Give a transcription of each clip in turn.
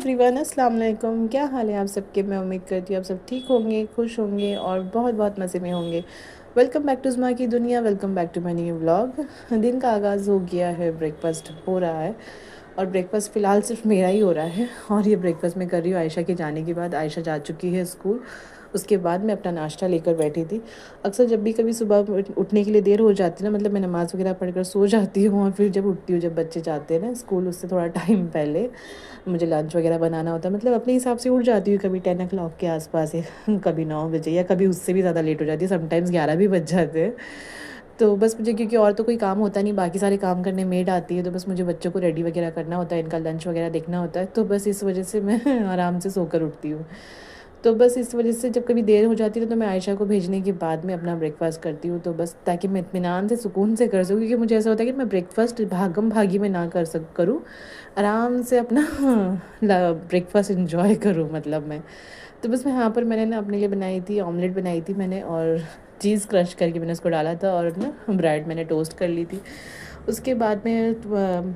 Everyone, अस्सलाम वालेकुम। क्या हाल है आप सबके? मैं उम्मीद करती हूँ आप सब ठीक होंगे, खुश होंगे और बहुत बहुत मज़े में होंगे। वेलकम बैक टू ज़ुमा की दुनिया, welcome back to my new vlog. दिन का आगाज़ हो गया है, ब्रेकफास्ट हो रहा है और ब्रेकफास्ट फ़िलहाल सिर्फ मेरा ही हो रहा है। और ये ब्रेकफास्ट मैं कर रही हूँ आयशा के जाने के बाद। आयशा जा चुकी है स्कूल, उसके बाद मैं अपना नाश्ता लेकर बैठी थी। अक्सर जब भी कभी सुबह उठने के लिए देर हो जाती है ना, मतलब मैं नमाज़ वगैरह पढ़कर सो जाती हूँ और फिर जब उठती हूँ, जब बच्चे जाते हैं ना स्कूल, उससे थोड़ा टाइम पहले मुझे लंच वगैरह बनाना होता है। मतलब अपने हिसाब से उठ जाती हूँ, कभी 10 o'clock के आसपास या कभी 9 बजे या कभी उससे भी ज़्यादा लेट हो जाती है, समटाइम्स 11 भी बज जाते हैं। तो बस मुझे, क्योंकि और तो कोई काम होता नहीं, बाकी सारे काम करने मेड आती है, तो बस मुझे बच्चों को रेडी वगैरह करना होता है, इनका लंच वगैरह देखना होता है, तो बस इस वजह से मैं आराम से सोकर उठती हूँ। तो बस इस वजह से जब कभी देर हो जाती है तो मैं आयशा को भेजने के बाद में अपना ब्रेकफ़ास्ट करती हूँ, तो बस ताकि मैं इत्मीनान से सुकून से कर सकूँ, क्योंकि मुझे ऐसा होता है कि मैं ब्रेकफ़ास्ट भागम भागी में ना करूँ, आराम से अपना ब्रेकफ़ास्ट इंजॉय करूँ, मतलब मैं। तो बस मैं यहाँ पर मैंने ना अपने लिए बनाई थी, ऑमलेट बनाई थी मैंने, और चीज़ क्रश करके मैंने उसको डाला था, और ना ब्रेड मैंने टोस्ट कर ली थी। उसके बाद में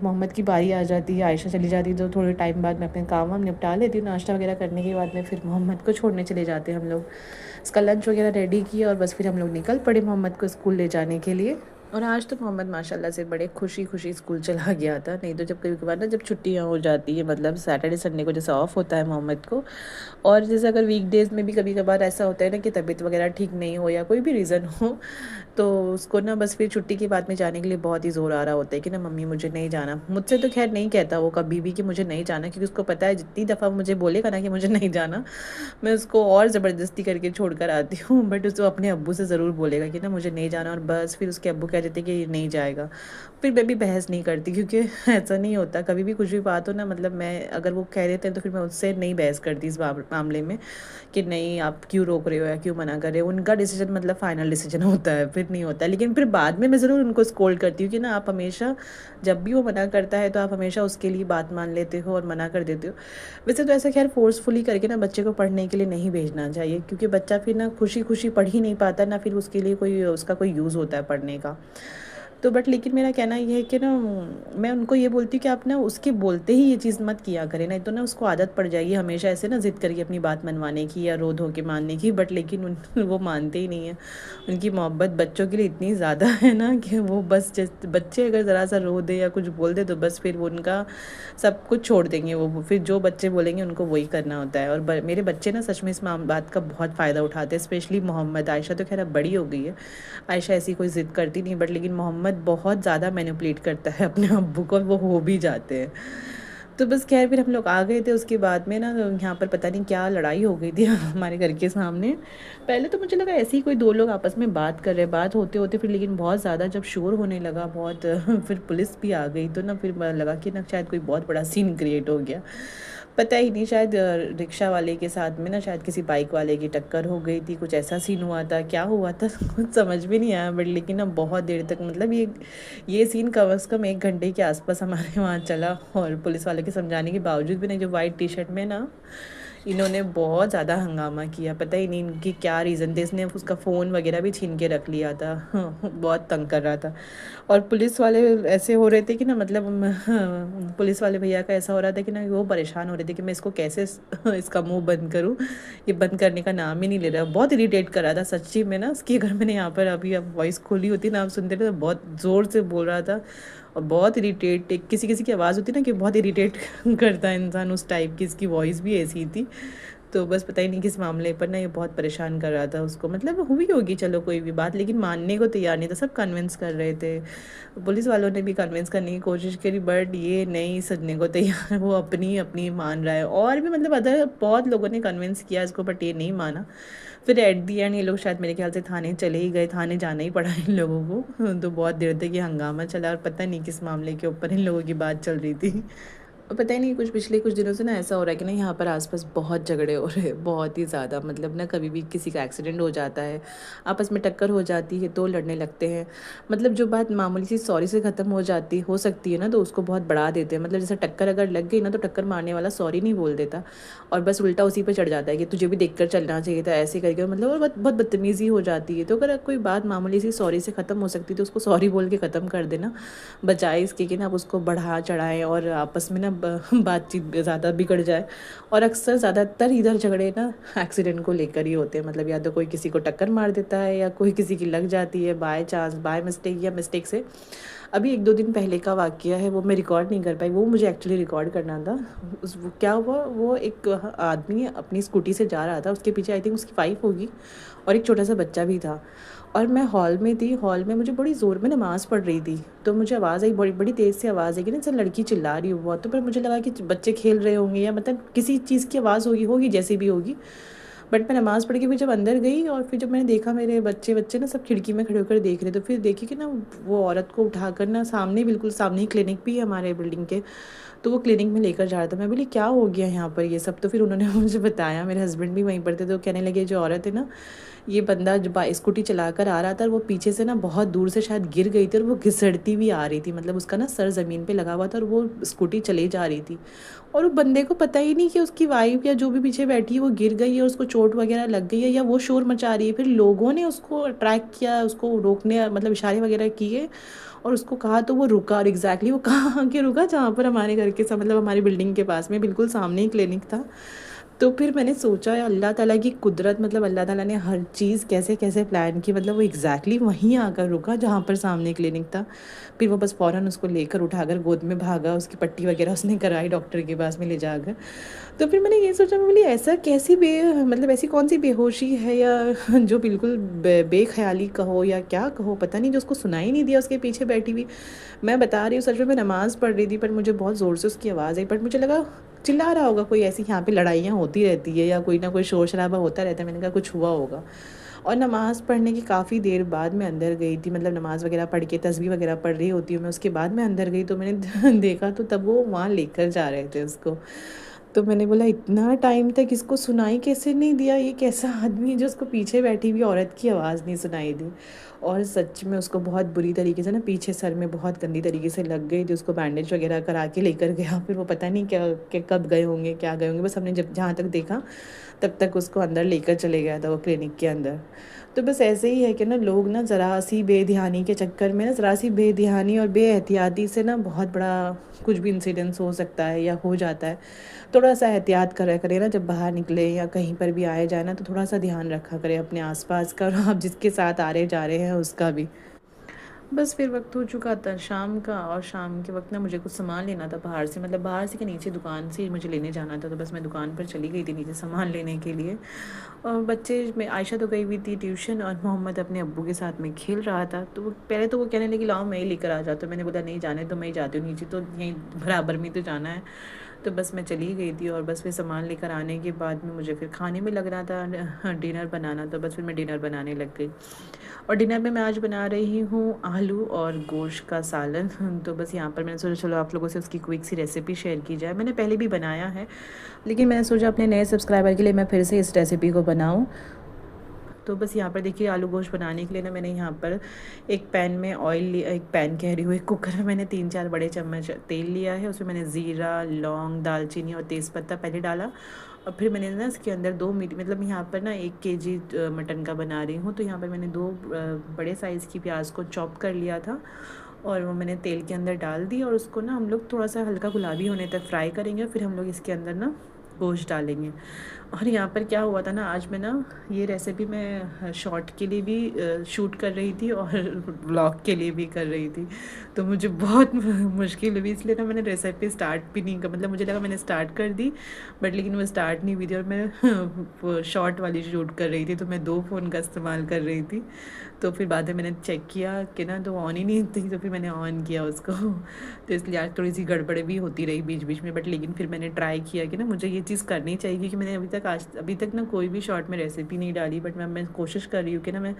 मोहम्मद की बारी आ जाती है, आयशा चली जाती है, तो थोड़े टाइम बाद मैं अपने काम वाम निपटा लेती हूँ। नाश्ता वगैरह करने के बाद में फिर मोहम्मद को छोड़ने चले जाते हैं हम लोग। उसका लंच वगैरह रेडी किया और बस फिर हम लोग निकल पड़े मोहम्मद को स्कूल ले जाने के लिए। और आज तो मोहम्मद माशाल्लाह से बड़े खुशी खुशी स्कूल चला गया था। नहीं तो जब कभी कभार ना, जब छुट्टियाँ हो जाती है, मतलब सैटरडे संडे को जैसे ऑफ होता है मोहम्मद को, और जैसे अगर वीकडेज़ में भी कभी कभार ऐसा होता है ना कि तबीयत वगैरह ठीक नहीं हो या कोई भी रीज़न हो, तो उसको ना बस फिर छुट्टी के बाद में जाने के लिए बहुत ही ज़ोर आ रहा होता है कि ना मम्मी मुझे नहीं जाना। मुझसे तो खैर नहीं कहता वो कभी भी कि मुझे नहीं जाना, क्योंकि उसको पता है जितनी दफ़ा मुझे बोलेगा ना कि मुझे नहीं जाना, मैं उसको और ज़बरदस्ती करके छोड़ कर आती हूँ। बट उसको अपने अब्बू से ज़रूर बोलेगा कि ना मुझे नहीं जाना, और बस फिर उसके अब्बू कह देते कि ये नहीं जाएगा। फिर मैं भी बहस नहीं करती, क्योंकि ऐसा नहीं होता कभी भी कुछ भी बात हो ना, मतलब मैं अगर वो कह देते हैं तो फिर मैं उससे नहीं बहस करती इस मामले में कि नहीं आप क्यों रोक रहे हो या क्यों मना कर रहे हो। उनका डिसीजन मतलब फ़ाइनल डिसीजन होता है, फिर नहीं होता है। लेकिन फिर बाद में मैं ज़रूर उनको स्कोल्ड करती हूँ कि ना आप हमेशा, जब भी वो मना करता है तो आप हमेशा उसके लिए बात मान लेते हो और मना कर देते हो। वैसे तो ऐसा खैर फ़ोर्सफुली करके ना बच्चे को पढ़ने के लिए नहीं भेजना चाहिए, क्योंकि बच्चा फिर ना खुशी खुशी पढ़ ही नहीं पाता, ना फिर उसके लिए कोई उसका कोई यूज़ होता है पढ़ने का। तो बट लेकिन मेरा कहना ये है कि ना, मैं उनको ये बोलती हूँ कि आप ना उसके बोलते ही ये चीज़ मत किया करें, नहीं तो ना उसको आदत पड़ जाएगी हमेशा ऐसे ना ज़िद करके अपनी बात मनवाने की या रो धो के मानने की। बट लेकिन वो मानते ही नहीं हैं। उनकी मोहब्बत बच्चों के लिए इतनी ज़्यादा है ना कि वो बस बच्चे अगर ज़रा सा रो दे या कुछ बोल दे तो बस फिर वो उनका सब कुछ छोड़ देंगे। वो फिर जो बच्चे बोलेंगे उनको वही करना होता है। और मेरे बच्चे ना सच में इस बात का बहुत फ़ायदा उठाते हैं, स्पेशली मोहम्मद। आयशा तो खैर अब बड़ी हो गई है, आयशा ऐसी कोई ज़िद करती नहीं, बट लेकिन मोहम्मद बहुत ज़्यादा मैनिपुलेट करता है अपने अब्बू को, और वो हो भी जाते हैं। तो बस खैर फिर हम लोग आ गए थे। उसके बाद में ना यहाँ पर पता नहीं क्या लड़ाई हो गई थी हमारे घर के सामने। पहले तो मुझे लगा ऐसे ही कोई दो लोग आपस में बात कर रहे, बात होते होते फिर लेकिन बहुत ज़्यादा जब शोर होने लगा बहुत फिर पुलिस भी आ गई, तो ना फिर लगा कि ना शायद कोई बहुत बड़ा सीन क्रिएट हो गया। पता ही नहीं, शायद रिक्शा वाले के साथ में ना शायद किसी बाइक वाले की टक्कर हो गई थी, कुछ ऐसा सीन हुआ था, क्या हुआ था कुछ समझ भी नहीं आया। बट लेकिन ना बहुत देर तक, मतलब ये सीन कम से कम 1 घंटे के आसपास हमारे वहाँ चला, और पुलिस वालों के समझाने के बावजूद भी नहीं, जो वाइट टी शर्ट में ना इन्होंने बहुत ज़्यादा हंगामा किया। पता ही नहीं इनकी क्या रीज़न थे। इसने उसका फ़ोन वगैरह भी छीन के रख लिया था बहुत तंग कर रहा था। और पुलिस वाले ऐसे हो रहे थे कि ना, मतलब पुलिस वाले भैया का ऐसा हो रहा था कि ना वो परेशान हो रहे थे कि मैं इसको कैसे इसका मुंह बंद करूं। ये बंद करने का नाम ही नहीं ले रहा, बहुत इरिटेट कर रहा था सच्ची में ना। उसकी अगर मैंने यहाँ पर अभी अब वॉइस खोली होती ना, आप सुनते थे, तो बहुत ज़ोर से बोल रहा था और बहुत इरिटेट, किसी किसी की आवाज़ होती ना कि बहुत इरिटेट करता है इंसान, उस टाइप की इसकी वॉइस भी ऐसी थी। तो बस पता ही नहीं किस मामले पर ना ये बहुत परेशान कर रहा था उसको। मतलब हुई होगी चलो कोई भी बात, लेकिन मानने को तैयार नहीं था। सब कन्विंस कर रहे थे, पुलिस वालों ने भी कन्विंस करने की कोशिश करी, बट ये नहीं सदने को तैयार, वो अपनी अपनी मान रहा है। और भी मतलब अदर बहुत लोगों ने कन्विंस किया इसको, बट ये नहीं माना। फिर एट दी एंड ये लोग शायद मेरे ख्याल से थाने चले ही गए, थाने जाना ही पड़ा इन लोगों को। तो बहुत देर तक ये हंगामा चला, और पता नहीं किस मामले के ऊपर इन लोगों की बात चल रही थी। और पता ही नहीं कुछ पिछले कुछ दिनों से ना ऐसा हो रहा है कि ना यहाँ पर आसपास बहुत झगड़े हो रहे हैं, बहुत ही ज़्यादा। मतलब ना कभी भी किसी का एक्सीडेंट हो जाता है, आपस में टक्कर हो जाती है तो लड़ने लगते हैं। मतलब जो बात मामूली सी सॉरी से ख़त्म हो सकती है ना, तो उसको बहुत बढ़ा देते हैं। मतलब जैसे टक्कर अगर लग गई ना, तो टक्कर मारने वाला सॉरी नहीं बोल देता, और बस उल्टा उसी पर चढ़ जाता है कि तुझे भी देख कर चलना चाहिए था, ऐसे करके। मतलब और बहुत बहुत बदतमीज़ी हो जाती है। तो अगर कोई बात मामूली सी सॉरी से ख़त्म हो सकती है तो उसको सॉरी बोल के ख़त्म कर देना, बजाय इसके कि ना आप उसको बढ़ा चढ़ाएं और आपस में ना बातचीत ज़्यादा बिगड़ जाए। और अक्सर ज़्यादातर इधर झगड़े ना एक्सीडेंट को लेकर ही होते हैं, मतलब या तो कोई किसी को टक्कर मार देता है या कोई किसी की लग जाती है बाय चांस, बाय मिस्टेक या मिस्टेक से। अभी 1-2 दिन पहले का वाक़या है, वो मैं रिकॉर्ड नहीं कर पाई, वो मुझे एक्चुअली रिकॉर्ड करना था। उस वो क्या हुआ, वो एक आदमी अपनी स्कूटी से जा रहा था, उसके पीछे आई थिंक उसकी वाइफ़ होगी और एक छोटा-सा बच्चा भी था। और मैं हॉल में थी, हॉल में मुझे बड़ी ज़ोर में नमाज़ पढ़ रही थी, तो मुझे आवाज़ आई, बड़ी बड़ी तेज़ से आवाज़ आई कि ना जैसे लड़की चिल्ला रही हो बहुत, तो फिर मुझे लगा कि बच्चे खेल रहे होंगे या मतलब किसी चीज़ की आवाज़ होगी होगी जैसी भी होगी। बट मैं नमाज़ पढ़ के फिर जब अंदर गई और फिर जब मैंने देखा मेरे बच्चे बच्चे ना सब खिड़की में खड़े होकर देख रहे, तो फिर देखी कि ना वो औरत को उठाकर ना सामने, बिल्कुल सामने ही क्लिनिक भी है हमारे बिल्डिंग के, तो वो क्लिनिक में लेकर जा रहा था। मैं बोली क्या हो गया यहाँ पर ये सब, तो फिर उन्होंने मुझे बताया, मेरे हस्बैंड भी वहीं पर थे, तो कहने लगे जो औरत है ना, ये बंदा जो स्कूटी चलाकर आ रहा था और वो पीछे से ना बहुत दूर से शायद गिर गई थी और वो घिसड़ती भी आ रही थी, मतलब उसका ना सर ज़मीन पे लगा हुआ था और वो स्कूटी चले जा रही थी। और वो बंदे को पता ही नहीं कि उसकी वाइफ या जो भी पीछे बैठी है वो गिर गई है, उसको चोट वगैरह लग गई है या वो शोर मचा रही है। फिर लोगों ने उसको अट्रैक्ट किया, उसको रोकने मतलब इशारे वगैरह किए और उसको कहा, तो वो रुका। और एग्जैक्टली वो कहाँ आके रुका, जहाँ पर हमारे घर के मतलब हमारी बिल्डिंग के पास में बिल्कुल सामने ही क्लिनिक था। तो फिर मैंने सोचा या अल्लाह ताला की कुदरत, मतलब अल्लाह ताला ने हर चीज़ कैसे कैसे प्लान की, मतलब वो एग्जैक्टली वहीं आकर रुका जहाँ पर सामने क्लिनिक था। फिर वो बस फ़ौरन उसको लेकर उठाकर गोद में भागा, उसकी पट्टी वगैरह उसने कराई डॉक्टर के पास में ले जाकर। तो फिर मैंने ये सोचा, मैं बोली ऐसा कैसी मतलब ऐसी कौन सी बेहोशी है या जो बिल्कुल बेख्याली कहो या क्या कहो पता नहीं, जो उसको सुनाई नहीं दिया उसके पीछे बैठी हुई। मैं बता रही हूँ सच में, मैं नमाज़ पढ़ रही थी पर मुझे बहुत ज़ोर से उसकी आवाज़ आई, बट मुझे लगा चिल्ला रहा होगा कोई, ऐसी यहाँ पे लड़ाइयाँ होती रहती है या कोई ना कोई शोर शराबा होता रहता है, मैंने कहा कुछ हुआ होगा। और नमाज़ पढ़ने की काफ़ी देर बाद मैं अंदर गई थी, मतलब नमाज़ वगैरह पढ़ के तस्बीह वगैरह पढ़ रही होती हूँ मैं, उसके बाद मैं अंदर गई तो मैंने देखा तो तब वो वहाँ लेकर जा रहे थे उसको। तो मैंने बोला इतना टाइम तक इसको सुनाई कैसे नहीं दिया, ये कैसा आदमी है जो उसको पीछे बैठी हुई औरत की आवाज़ नहीं सुनाई दी। और सच में उसको बहुत बुरी तरीके से ना पीछे सर में बहुत गंदी तरीके से लग गई थी, उसको बैंडेज वगैरह करा के लेकर गया। फिर वो पता नहीं क्या कब गए होंगे क्या गए होंगे, बस हमने जब जहाँ तक देखा तब तक उसको अंदर लेकर चले गया था वो क्लिनिक के अंदर। तो बस ऐसे ही है कि ना लोग ना ज़रा सी बेध्यानी के चक्कर में ना, ज़रा सी बेध्यानी और बेएहतियाती से ना बहुत बड़ा कुछ भी इंसिडेंस हो सकता है या हो जाता है। थोड़ा सा एहतियात करा करें ना, जब बाहर निकले या कहीं पर भी आए जाए ना, तो थोड़ा सा ध्यान रखा करें अपने आसपास का और आप जिसके साथ आ रहे जा रहे हैं उसका भी। बस फिर वक्त हो चुका था शाम का, और शाम के वक्त ना मुझे कुछ सामान लेना था बाहर से, मतलब बाहर से के नीचे दुकान से मुझे लेने जाना था, तो बस मैं दुकान पर चली गई थी नीचे सामान लेने के लिए। और बच्चे में आयशा तो गई हुई थी ट्यूशन और मोहम्मद अपने अब्बू के साथ में खेल रहा था। तो वो पहले तो वो कहने लगी लाओ मैं ही लेकर आ जाता हूँ, मैंने बोला नहीं जाने तो मैं ही जाती हूँ, नीचे तो यहीं बराबर में तो जाना है। तो बस मैं चली गई थी और बस फिर सामान लेकर आने के बाद में मुझे फिर खाने में लग रहा था डिनर बनाना, तो बस फिर मैं डिनर बनाने लग गई। और डिनर में मैं आज बना रही हूँ आलू और गोश्त का सालन। तो बस यहाँ पर मैंने सोचा चलो आप लोगों से उसकी क्विक सी रेसिपी शेयर की जाए। मैंने पहले भी बनाया है लेकिन मैंने सोचा अपने नए सब्सक्राइबर के लिए मैं फिर से इस रेसिपी को बनाऊँ। तो बस यहाँ पर देखिए आलू गोश्त बनाने के लिए ना मैंने यहाँ पर एक पैन में ऑयल लिया, एक पैन कह रही हूँ एक कुकर में मैंने 3-4 बड़े चम्मच तेल लिया है। उसमें मैंने ज़ीरा, लौंग, दालचीनी और तेज़पत्ता पहले डाला और फिर मैंने ना इसके अंदर मतलब यहाँ पर ना 1 केजी मटन का बना रही हूँ, तो यहाँ पर मैंने 2 बड़े साइज़ की प्याज को चॉप कर लिया था और वो मैंने तेल के अंदर डाल दी और उसको ना हम लोग थोड़ा सा हल्का गुलाबी होने तक फ्राई करेंगे और फिर हम लोग इसके अंदर ना गोश्त डालेंगे। और यहाँ पर क्या हुआ था ना, आज मैं ना ये रेसिपी मैं शॉर्ट के लिए भी शूट कर रही थी और व्लॉग के लिए भी कर रही थी, तो मुझे बहुत मुश्किल हुई, इसलिए ना मैंने रेसिपी स्टार्ट भी नहीं कर, मतलब मुझे लगा मैंने स्टार्ट कर दी बट लेकिन वो स्टार्ट नहीं हुई थी और मैं शॉर्ट वाली शूट कर रही थी, तो मैं 2 फ़ोन का इस्तेमाल कर रही थी। तो फिर बाद में मैंने चेक किया कि ना तो ऑन ही नहीं थी, तो फिर मैंने ऑन किया उसको तो इसलिए आज थोड़ी सी गड़बड़ भी होती रही बीच बीच में, बट लेकिन फिर मैंने ट्राई किया कि ना मुझे ये चीज़ करनी चाहिए क्योंकि मैंने अभी तक ना कोई भी शॉर्ट में रेसिपी नहीं डाली, बट मैं कोशिश कर रही हूँ कि ना मैं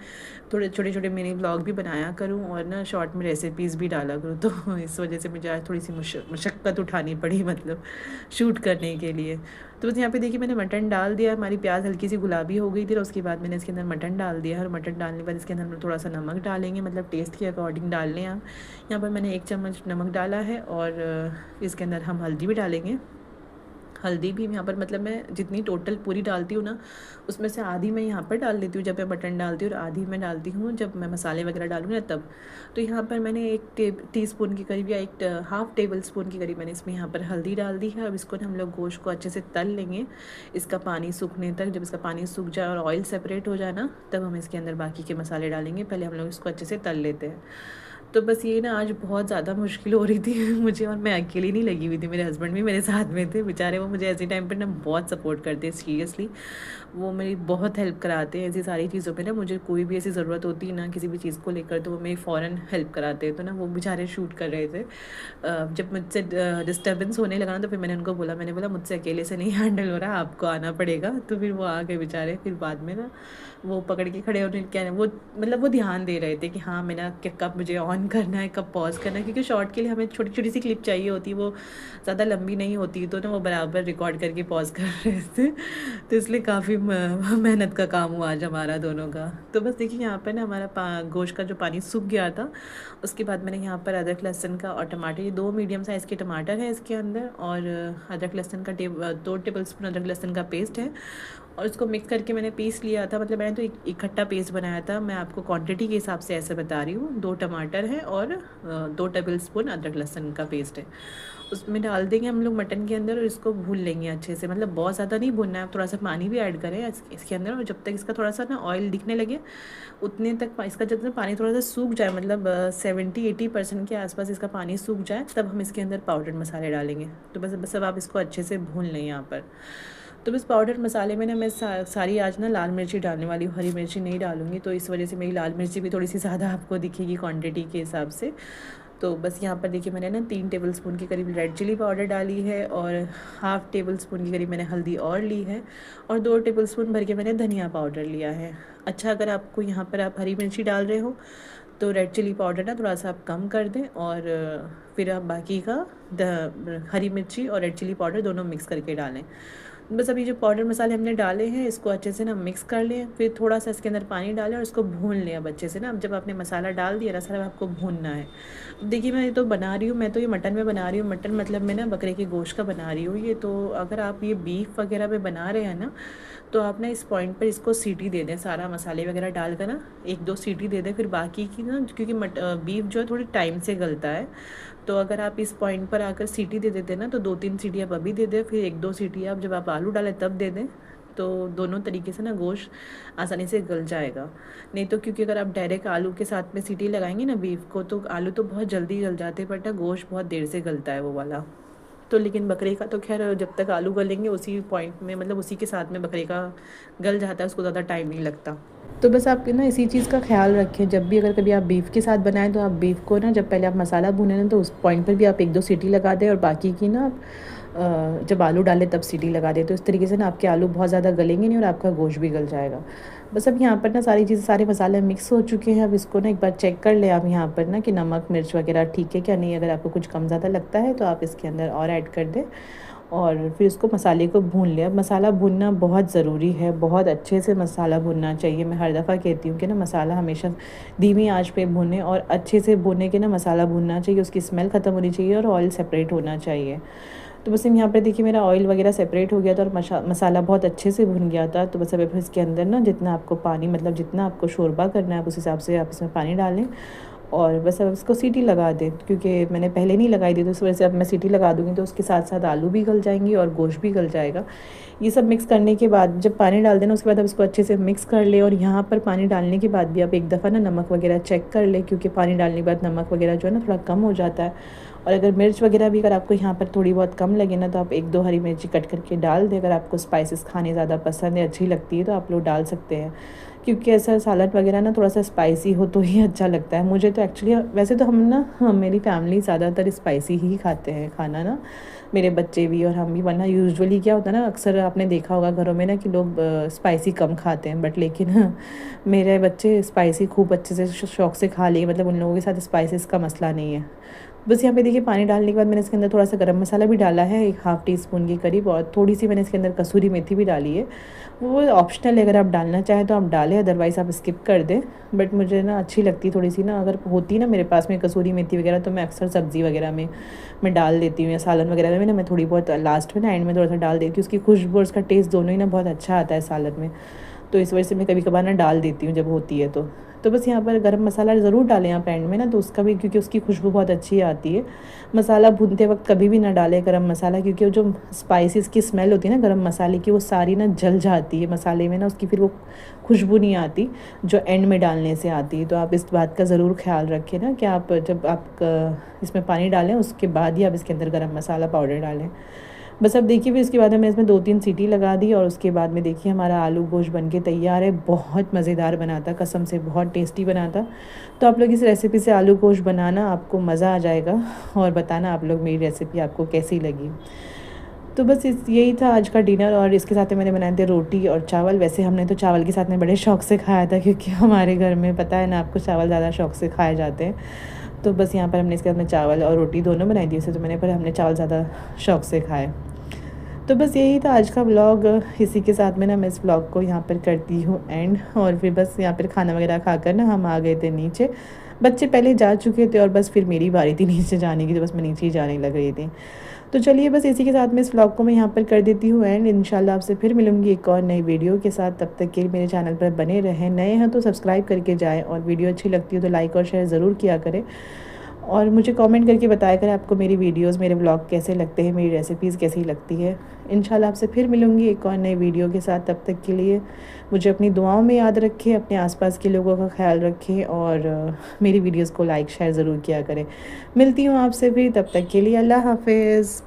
थोड़े छोटे छोटे मिनी व्लॉग भी बनाया करूँ और ना शॉर्ट में रेसिपीज़ भी डाला करूँ। तो इस वजह से मुझे आज थोड़ी सी मशक्क़त उठानी पड़ी, मतलब शूट करने के लिए। तो बस यहाँ पे देखिए मैंने मटन डाल दिया, हमारी प्याज हल्की सी गुलाबी हो गई थी और उसके बाद मैंने इसके अंदर मटन डाल दिया और मटन डालने के बाद इसके अंदर हम लोग थोड़ा सा नमक डालेंगे, मतलब टेस्ट के अकॉर्डिंग डाल लें आप। यहाँ पर मैंने 1 चम्मच नमक डाला है और इसके अंदर हम हल्दी भी डालेंगे। हल्दी भी यहाँ पर मतलब मैं जितनी टोटल पूरी डालती हूँ ना, उसमें से आधी मैं यहाँ पर डाल देती हूँ जब मैं मटन डालती हूँ, और आधी मैं डालती हूँ जब मैं मसाले वगैरह डालूँ ना तब। तो यहाँ पर मैंने एक टीस्पून के करीब या एक हाफ़ टेबल स्पून के करीब मैंने इसमें यहाँ पर हल्दी डाल दी है। अब इसको हम लोग गोश्त को अच्छे से तल लेंगे, इसका पानी सूखने तक। जब इसका पानी सूख जाए और ऑयल सेपरेट हो जाए ना, तब हम इसके अंदर बाकी के मसाले डालेंगे। पहले हम लोग इसको अच्छे से तल लेते हैं। तो बस ये ना आज बहुत ज़्यादा मुश्किल हो रही थी मुझे, और मैं अकेली नहीं लगी हुई थी, मेरे हस्बैंड भी मेरे साथ में थे बेचारे। वो मुझे ऐसे टाइम पर ना बहुत सपोर्ट करते हैं, सीरियसली वो मेरी बहुत हेल्प कराते हैं ऐसी सारी चीज़ों पे ना। मुझे कोई भी ऐसी ज़रूरत होती है ना किसी भी चीज़ को लेकर, तो वो मेरी फ़ौरन हेल्प कराते हैं। तो ना वो बेचारे शूट कर रहे थे। जब मुझसे डिस्टर्बेंस होने लगा ना, तो फिर मैंने उनको बोला, मैंने बोला मुझसे अकेले से नहीं हैंडल हो रहा, आपको आना पड़ेगा। तो फिर वो आ गए बेचारे। फिर बाद में ना वो पकड़ के खड़े होने, क्या वो मतलब वो ध्यान दे रहे थे कि हाँ मेरा कब मुझे ऑन करना है, कब पॉज करना है, क्योंकि शॉर्ट के लिए हमें छोटी छोटी सी क्लिप चाहिए होती है, वो ज़्यादा लंबी नहीं होती। तो ना वो बराबर रिकॉर्ड करके पॉज कर रहे थे। तो इसलिए काफ़ी मेहनत का काम हुआ आज हमारा दोनों का। तो बस देखिए यहाँ पर ना हमारा गोश्त का जो पानी सूख गया था, उसके बाद मैंने यहाँ पर अदरक लहसुन का और टमाटर, ये 2 मीडियम साइज़ के टमाटर है इसके अंदर, और अदरक लहसुन का 2 टेबल स्पून अदरक लहसुन का पेस्ट है, और इसको मिक्स करके मैंने पीस लिया था। मतलब मैंने तो इकट्ठा पेस्ट बनाया था। मैं आपको क्वांटिटी के हिसाब से ऐसे बता रही हूँ। 2 टमाटर हैं और 2 टेबल स्पून अदरक लहसुन का पेस्ट है। उसमें डाल देंगे हम लोग मटन के अंदर, और इसको भून लेंगे अच्छे से। मतलब बहुत ज़्यादा नहीं भूनना है, थोड़ा सा पानी भी ऐड करें इसके अंदर, और जब तक इसका थोड़ा सा ना ऑयल दिखने लगे उतने तक इसका जब तक पानी थोड़ा सा सूख जाए, मतलब 70-80% के आसपास इसका पानी सूख जाए, तब हम इसके अंदर पाउडर मसाले डालेंगे। तो बस अब आप इसको अच्छे से भून लें यहाँ पर। तो बस पाउडर मसाले में ना मैं सारी आज ना लाल मिर्ची डालने वाली हूँ, हरी मिर्ची नहीं डालूँगी। तो इस वजह से मेरी लाल मिर्ची भी थोड़ी सी ज़्यादा आपको दिखेगी क्वांटिटी के हिसाब से। तो बस यहाँ पर देखिए मैंने ना 3 टेबल स्पून के करीब रेड चिली पाउडर डाली है, और हाफ़ टेबल स्पून के करीब मैंने हल्दी और ली है, और 2 टेबल स्पून भर के मैंने धनिया पाउडर लिया है। अच्छा, अगर आपको यहाँ पर आप हरी मिर्ची डाल रहे हो तो रेड चिली पाउडर ना थोड़ा सा आप कम कर दें, और फिर आप बाकी का हरी मिर्ची और रेड चिली पाउडर दोनों मिक्स करके डालें। बस अभी जो पाउडर मसाले हमने डाले हैं, इसको अच्छे से ना मिक्स कर लें। फिर थोड़ा सा इसके अंदर पानी डालें और इसको भून लें अब अच्छे से ना। अब जब आपने मसाला डाल दिया ना सारा, आपको भूनना है। देखिए मैं ये तो बना रही हूँ, मैं तो ये मटन में बना रही हूँ। मटन मतलब मैं ना बकरे के गोश्त का बना रही हूँ ये। तो अगर आप ये बीफ वगैरह में बना रहे हैं ना, तो आप ना इस पॉइंट पर इसको सीटी दे दें, सारा मसाले वगैरह डाल कर ना 1-2 सीटी दे दें। फिर बाकी की ना, क्योंकि बीफ जो है थोड़ी टाइम से गलता है, तो अगर आप इस पॉइंट पर आकर सीटी दे देते ना, तो 2-3 सीटी आप अभी दे दें, फिर 1-2 सीटी आप जब आप आलू डालें तब दे दें। तो दोनों तरीके से ना गोश्त आसानी से गल जाएगा। नहीं तो क्योंकि अगर आप डायरेक्ट आलू के साथ में सीटी लगाएंगे ना बीफ को, तो आलू तो बहुत जल्दी गल जाते हैं, बट ना गोश्त बहुत देर से गलता है वो वाला। तो लेकिन बकरे का तो खैर जब तक आलू गलेंगे उसी पॉइंट में, मतलब उसी के साथ में बकरे का गल जाता है, उसको ज़्यादा टाइम नहीं लगता। तो बस आप ना इसी चीज़ का ख्याल रखें, जब भी अगर कभी आप बीफ के साथ बनाएं तो आप बीफ को ना जब पहले आप मसाला भूनें ना, तो उस पॉइंट पर भी आप 1-2 सीटी लगा दें, और बाकी की ना आप जब आलू डालें तब सीटी लगा दें। तो इस तरीके से ना आपके आलू बहुत ज़्यादा गलेंगे नहीं, और आपका गोश्त भी गल जाएगा। बस अब यहाँ पर ना सारी चीज़ें, सारे मसाले मिक्स हो चुके हैं। अब इसको ना एक बार चेक कर लें आप यहाँ पर ना कि नमक मिर्च वगैरह ठीक है क्या नहीं। अगर आपको कुछ कम ज़्यादा लगता है तो आप इसके अंदर और ऐड कर दें, और फिर उसको मसाले को भून लें। अब मसाला भूनना बहुत ज़रूरी है, बहुत अच्छे से मसाला भूनना चाहिए। मैं हर दफ़ा कहती हूँ कि ना मसाला हमेशा धीमी आंच पे भूनें, और अच्छे से भूने के ना मसाला भूनना चाहिए, उसकी स्मेल ख़त्म होनी चाहिए और ऑयल सेपरेट होना चाहिए। तो बस यहाँ पर देखिए मेरा ऑयल वगैरह सेपरेट हो गया था, और मसाला बहुत अच्छे से भुन गया था। तो बस अब इसके अंदर ना जितना आपको पानी, मतलब जितना आपको शोरबा करना है, आप उस हिसाब से आप इसमें पानी डालें, और बस अब इसको सीटी लगा दें। क्योंकि मैंने पहले नहीं लगाई थी, तो इस वजह से अब मैं सीटी लगा दूँगी, तो उसके साथ साथ आलू भी गल जाएंगी और गोश्त भी गल जाएगा। ये सब मिक्स करने के बाद जब पानी डाल देना, उसके बाद अब इसको अच्छे से मिक्स कर ले। और यहाँ पर पानी डालने के बाद भी आप एक दफ़ा ना नमक वगैरह चेक कर ले, क्योंकि पानी डालने के बाद नमक वगैरह जो है ना थोड़ा कम हो जाता है। और अगर मिर्च वगैरह भी अगर आपको यहाँ पर थोड़ी बहुत कम लगे ना, तो आप 1-2 हरी मिर्ची कट करके डाल दें। अगर आपको स्पाइसेस खाने ज़्यादा पसंद है, अच्छी लगती है, तो आप लोग डाल सकते हैं। क्योंकि ऐसा सालन वगैरह ना थोड़ा सा स्पाइसी हो तो ही अच्छा लगता है। मुझे तो एक्चुअली वैसे तो मेरी फैमिली ज़्यादातर स्पाइसी ही खाते हैं खाना ना, मेरे बच्चे भी और हम भी। वरना यूजुअली क्या होता है ना, अक्सर आपने देखा होगा घरों में ना कि लोग स्पाइसी कम खाते हैं, बट लेकिन मेरे बच्चे स्पाइसी खूब अच्छे से शौक़ से खा लिए। मतलब उन लोगों के साथ स्पाइसेस का मसला नहीं है। बस यहाँ पे देखिए पानी डालने के बाद मैंने इसके अंदर थोड़ा सा गरम मसाला भी डाला है, एक हाफ़ टी स्पून के करीब, और थोड़ी सी मैंने इसके अंदर कसूरी मेथी भी डाली है। वो ऑप्शनल है, अगर आप डालना चाहें तो आप डालें, अदरवाइज़ आप स्किप कर दें। बट मुझे ना अच्छी लगती है थोड़ी सी ना, अगर होती ना मेरे पास में कसूरी मेथी वगैरह तो मैं अक्सर सब्ज़ी वगैरह में मैं डाल देती हूँ, या सालन वगैरह में ना मैं थोड़ी बहुत लास्ट में ना एंड में थोड़ा सा डाल देती हूँ। उसकी खुशबू और उसका टेस्ट दोनों ही ना बहुत अच्छा आता है सालन में। तो इस वजह से मैं कभी कभार ना डाल देती हूँ जब होती है तो बस यहाँ पर गरम मसाला ज़रूर डालें आप एंड में ना, तो उसका भी, क्योंकि उसकी खुशबू बहुत अच्छी आती है। मसाला भूनते वक्त कभी भी ना डालें गरम मसाला, क्योंकि वो जो स्पाइसेस की स्मेल होती है ना गरम मसाले की, वो सारी ना जल जाती है मसाले में ना, उसकी फिर वो खुशबू नहीं आती जो एंड में डालने से आती है। तो आप इस बात का ज़रूर ख्याल रखें ना कि आप जब आप इसमें पानी डालें उसके बाद ही आप इसके अंदर गरम मसाला पाउडर डालें। बस अब देखिए फिर उसके बाद मैं इसमें 2-3 सीटी लगा दी, और उसके बाद में देखिए हमारा आलू गोश्त बन के तैयार है। बहुत मज़ेदार बना था, कसम से बहुत टेस्टी बना था। तो आप लोग इस रेसिपी से आलू गोश्त बनाना, आपको मज़ा आ जाएगा, और बताना आप लोग मेरी रेसिपी आपको कैसी लगी। तो बस यही था आज का डिनर, और इसके साथ में मैंने बनाए थे रोटी और चावल। वैसे हमने तो चावल के साथ में बड़े शौक़ से खाया था, क्योंकि हमारे घर में पता है ना आपको, चावल ज़्यादा शौक़ से खाए जाते हैं। तो बस यहाँ पर हमने इसके साथ में चावल और रोटी दोनों बनाई थी, तो मैंने पर हमने चावल ज़्यादा शौक़ से खाए। तो बस यही था आज का व्लॉग। इसी के साथ में ना मैं इस व्लॉग को यहाँ पर करती हूँ एंड, और फिर बस यहाँ पर खाना वगैरह खाकर ना हम आ गए थे नीचे। बच्चे पहले जा चुके थे और बस फिर मेरी बारी थी नीचे जाने की, तो बस मैं नीचे ही जाने लग रही थी। तो चलिए बस इसी के साथ में इस व्लॉग को मैं यहाँ पर कर देती हूँ एंड, इंशाल्लाह आपसे फिर मिलूँगी एक और नई वीडियो के साथ। तब तक के लिए मेरे चैनल पर बने रहें, नए हैं तो सब्सक्राइब करके जाएँ, और वीडियो अच्छी लगती है तो लाइक और शेयर ज़रूर किया करें। और मुझे कमेंट करके बताया करें आपको मेरी वीडियोस, मेरे व्लॉग कैसे लगते हैं, मेरी रेसिपीज़ कैसी लगती है। इंशाल्लाह आपसे फिर मिलूँगी एक और नई वीडियो के साथ। तब तक के लिए मुझे अपनी दुआओं में याद रखें, अपने आसपास के लोगों का ख्याल रखें, और मेरी वीडियोस को लाइक शेयर ज़रूर किया करें। मिलती हूँ आपसे फिर, तब तक के लिए अल्लाह हाफ़िज़।